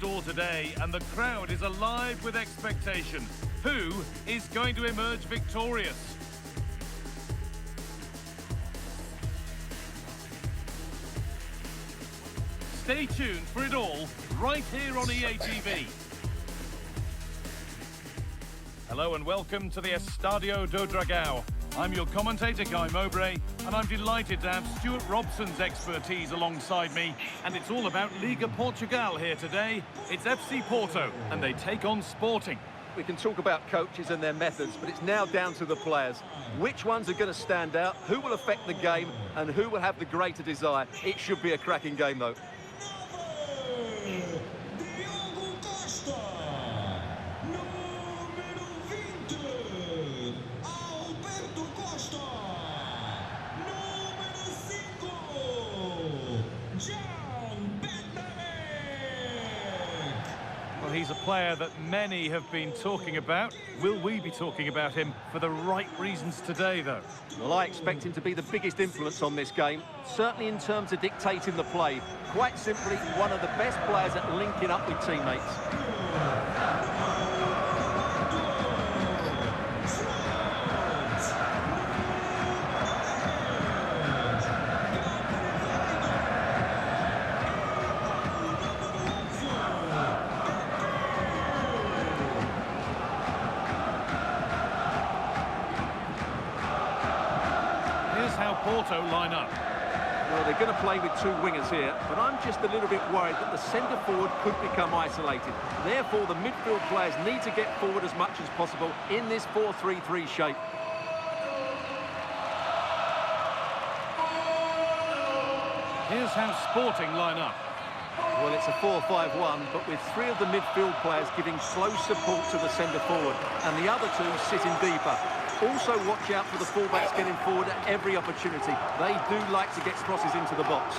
store today, and the crowd is alive with expectation. Who is going to emerge victorious? Stay tuned for it all, right here on EA TV. Hello and welcome to the Estadio do Dragão. I'm your commentator, Guy Mowbray, and I'm delighted to have Stuart Robson's expertise alongside me. And it's all about Liga Portugal here today. It's FC Porto, and they take on Sporting. We can talk about coaches and their methods, but it's now down to the players. Which ones are going to stand out, who will affect the game, and who will have the greater desire? It should be a cracking game, though. Well, he's a player that many have been talking about. Will we be talking about him for the right reasons today, though? Well, I expect him to be the biggest influence on this game, certainly in terms of dictating the play. Quite simply, one of the best players at linking up with teammates. How Porto line up. Well, they're going to play with two wingers here, but I'm just a little bit worried that the centre forward could become isolated. Therefore, the midfield players need to get forward as much as possible in this 4-3-3 shape. Here's how Sporting line up. Well, it's a 4-5-1, but with three of the midfield players giving close support to the centre forward, and the other two sitting deeper. Also watch out for the fullbacks getting forward at every opportunity. They do like to get crosses into the box.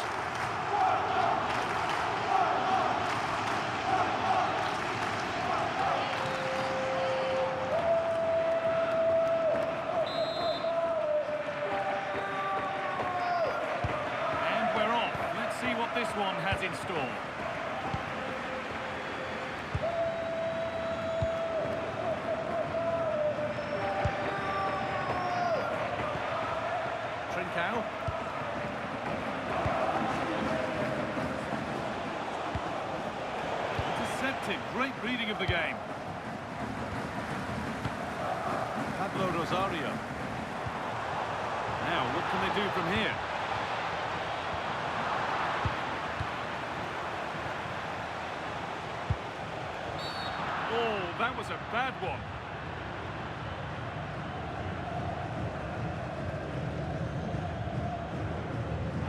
And we're off. Let's see what this one has in store. Trincao. Intercepted. Great reading of the game. Pablo Rosario. Now, what can they do from here? Oh, that was a bad one.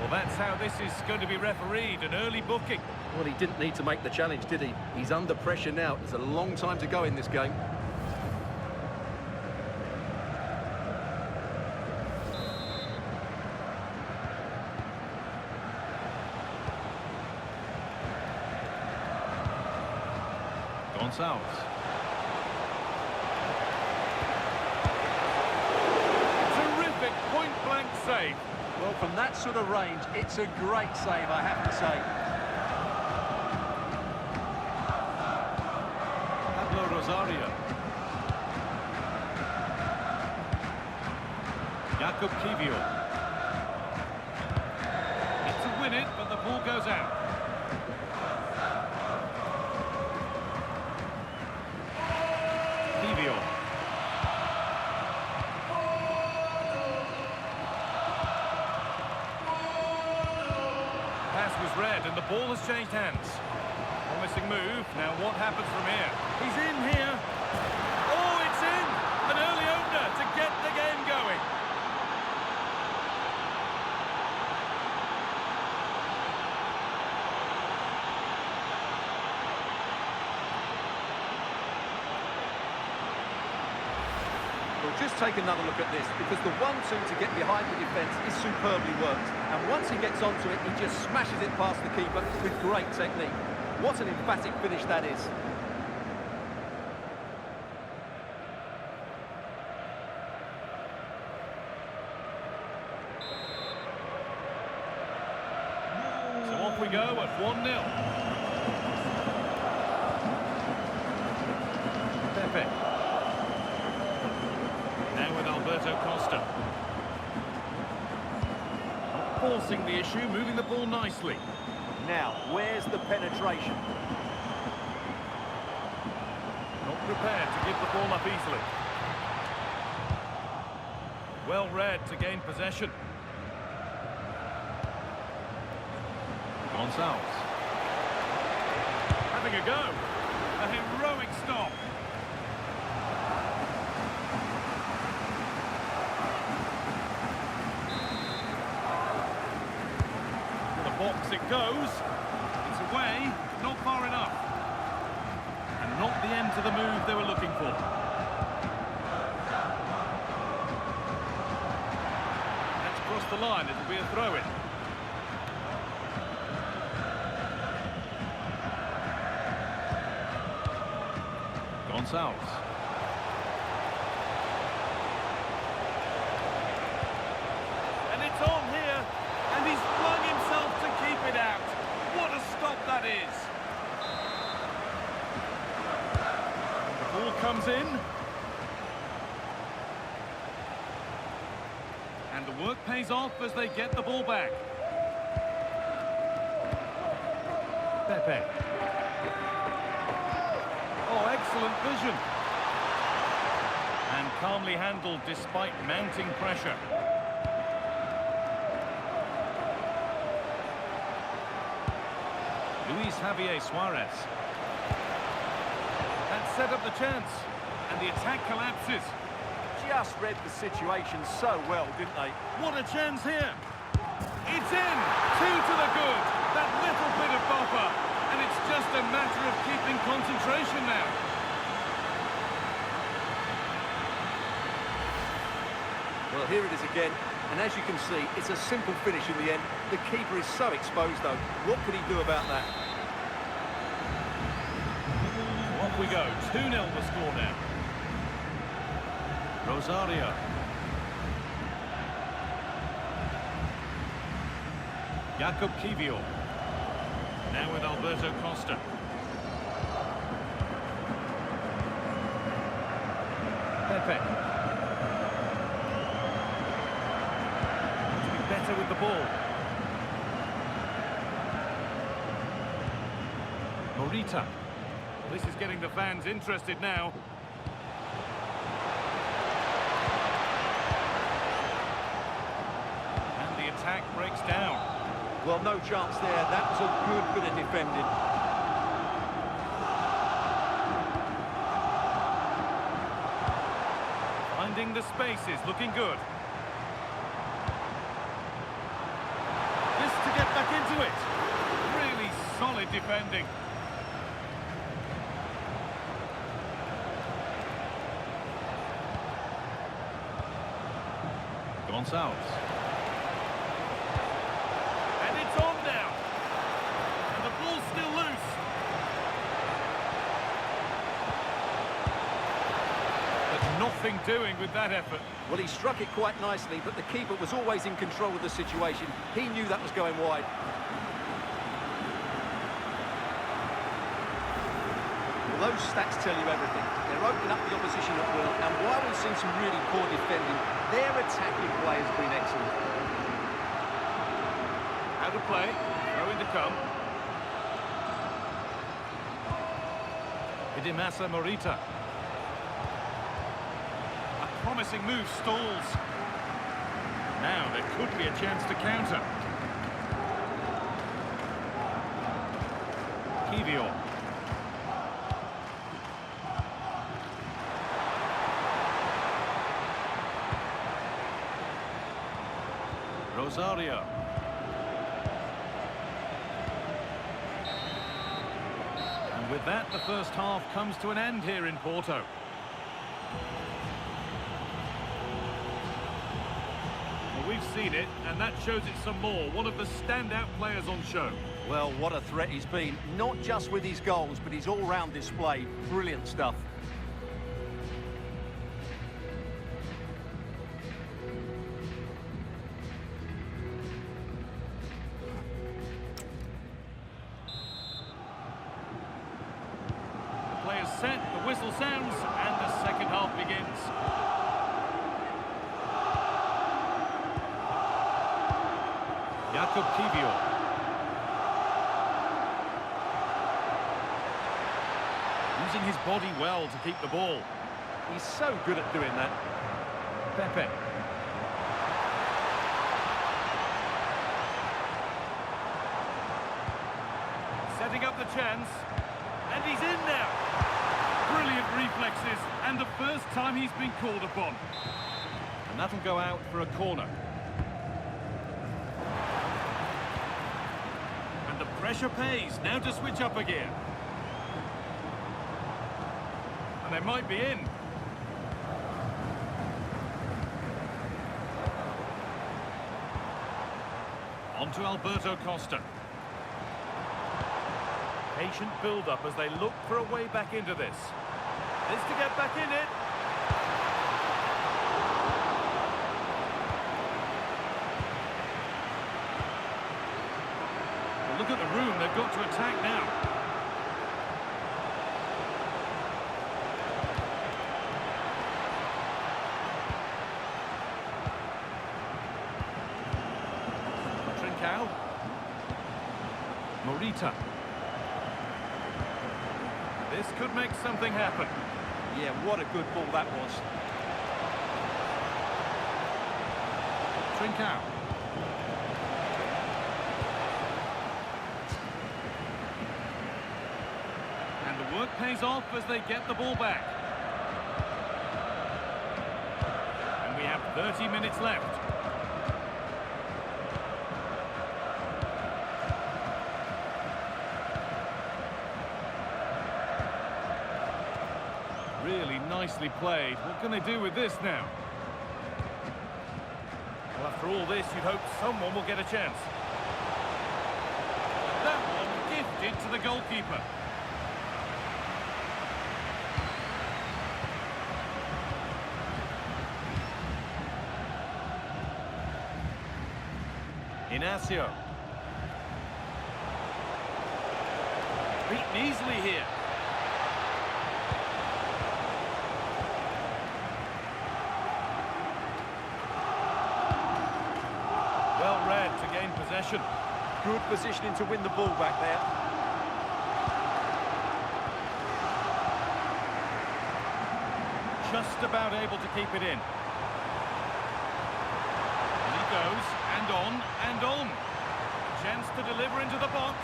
Well, that's how this is going to be refereed, an early booking. Well, he didn't need to make the challenge, did he? He's under pressure now. There's a long time to go in this game. Gonçalves. Terrific point-blank save. Well, from that sort of range, it's a great save, I have to say. Pablo Rosario. Jakub Kiwior. To win it, but the ball goes out. Kiwior. Pass was read and the ball has changed hands. Promising move. Now what happens from here? He's in here. Oh, it's in! An early opener to get the game going. Well, just take another look at this, because the 1-2 to get behind the defence is superbly worked. And once he gets onto it, he just smashes it past the keeper with great technique. What an emphatic finish that is. So off we go at 1-0. forcing the issue, moving the ball nicely. Now, where's the penetration? Not prepared to give the ball up easily. Well read to gain possession. Gonçalves. Having a go. A heroic stop. To the box it goes. It's away, not far enough. And not the end to the move they were looking for. That's crossed the line, it'll be a throw-in. Gonçalves. And it's on here, and he's flung himself to keep it out. What a stop that is. The ball comes in. And the work pays off as they get the ball back. Pepe. Oh, excellent vision. And calmly handled despite mounting pressure. Luis Javier Suarez. That set up the chance. And the attack collapses. Just read the situation so well, didn't they? What a chance here. It's in. 2 to the good. That little bit of buffer. And it's just a matter of keeping concentration now. Well, here it is again. And as you can see, it's a simple finish in the end. The keeper is so exposed, though. What could he do about that? Off we go. 2-0 the score now. Rosario. Jakub Kiwior. Now with Alberto Costa. Pepe. To be better with the ball. Morita. This is getting the fans interested now. And the attack breaks down. Well, no chance there. That was a good bit of defending. Finding the spaces, looking good. This to get back into it. Really solid defending. Gonçalves. And it's on now. And the ball's still loose. But nothing doing with that effort. Well, he struck it quite nicely, but the keeper was always in control of the situation. He knew that was going wide. Well, those stats tell you everything. They're opening up the opposition at will, and while we've seen some really poor defending, their attacking play has been excellent. How to play, throwing to come. Idimasa Morita. A promising move stalls. Now there could be a chance to counter. Kiwior. Rosario. And with that, the first half comes to an end here in Porto. Well, we've seen it, and that shows it some more. One of the standout players on show. Well, what a threat he's been. Not just with his goals, but his all-round display. Brilliant stuff. Players set, the whistle sounds, and the second half begins. Jakub Kivior. Using his body well to keep the ball. He's so good at doing that. Pepe. Setting up the chance. And he's in now. Brilliant reflexes. And the first time he's been called upon. And that'll go out for a corner. And the pressure pays. Now to switch up a gear. And they might be in. On to Alberto Costa. Patient build-up as they look for a way back into this. This to get back in it. Well, look at the room they've got to attack now. Morita. This could make something happen. Yeah, what a good ball that was. Trincao. And the work pays off as they get the ball back. And we have 30 minutes left. Really nicely played. What can they do with this now? Well, after all this, you'd hope someone will get a chance. That one gifted to the goalkeeper. Inacio. Beaten easily here. Well read to gain possession. Good positioning to win the ball back there. Just about able to keep it in. And he goes, and on. Chance to deliver into the box.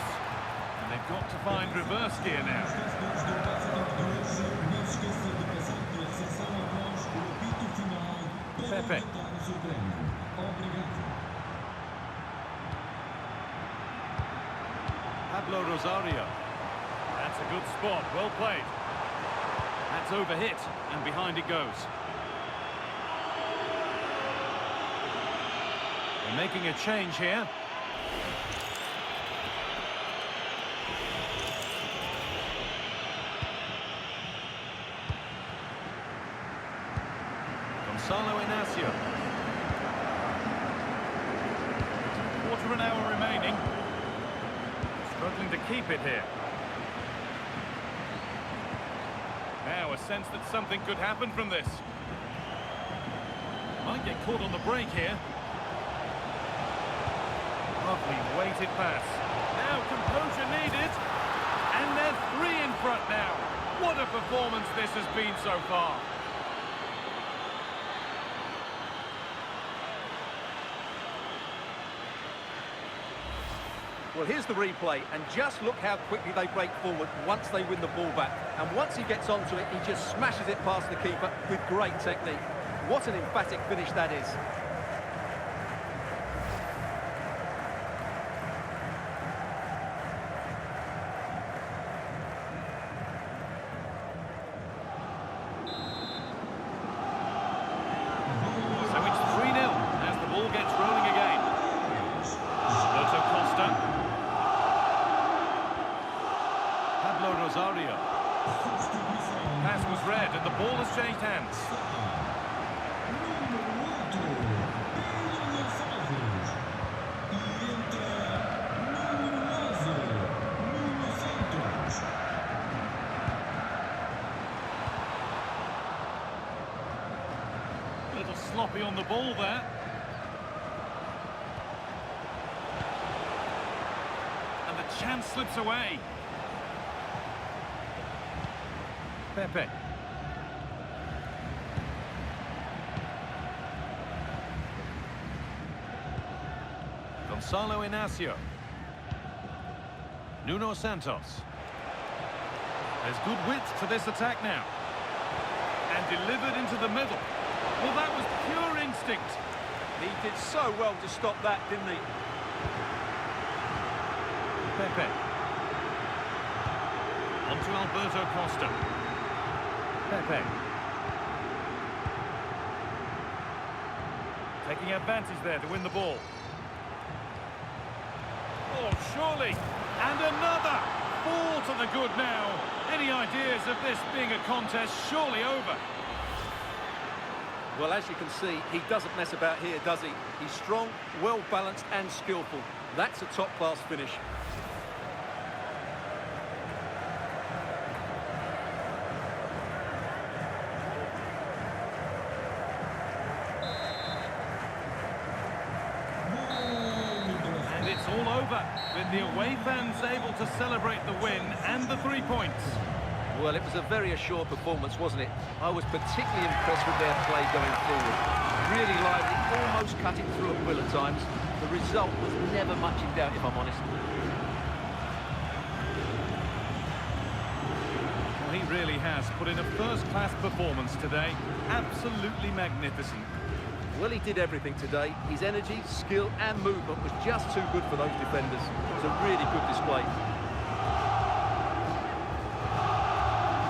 And they've got to find reverse gear now. Pepe. Pablo Rosario. That's a good spot, well played. That's overhit, and behind it goes. They're making a change here. Gonzalo Inacio. Quarter of an hour remaining. Struggling to keep it here. Now a sense that something could happen from this. Might get caught on the break here. Lovely weighted pass. Now composure needed. And they're 3 in front now. What a performance this has been so far. Well, here's the replay, and just look how quickly they break forward once they win the ball back. And once he gets onto it, he just smashes it past the keeper with great technique. What an emphatic finish that is. So it's 3-0 as the ball gets rolling again. Porto Costa. Pablo Rosario. Pass was read and the ball has changed hands. A little sloppy on the ball there. chance slips away. Pepe. Gonzalo Inacio. Nuno Santos. There's good width to this attack now. And delivered into the middle. Well, that was pure instinct. He did so well to stop that, didn't he? Pepe. On to Alberto Costa. Pepe. Taking advantage there to win the ball. Oh, surely. And another. 4 to the good now. Any ideas of this being a contest surely over? Well, as you can see, he doesn't mess about here, does he? He's strong, well-balanced and skillful. That's a top-class finish. And it's all over, with the away fans able to celebrate the win and the 3 points. Well, it was a very assured performance, wasn't it? I was particularly impressed with their play going forward. Really lively, almost cutting through at will at times. The result was never much in doubt, if I'm honest. Well, he really has put in a first-class performance today. Absolutely magnificent. Well, he did everything today. His energy, skill and movement was just too good for those defenders. It was a really good display.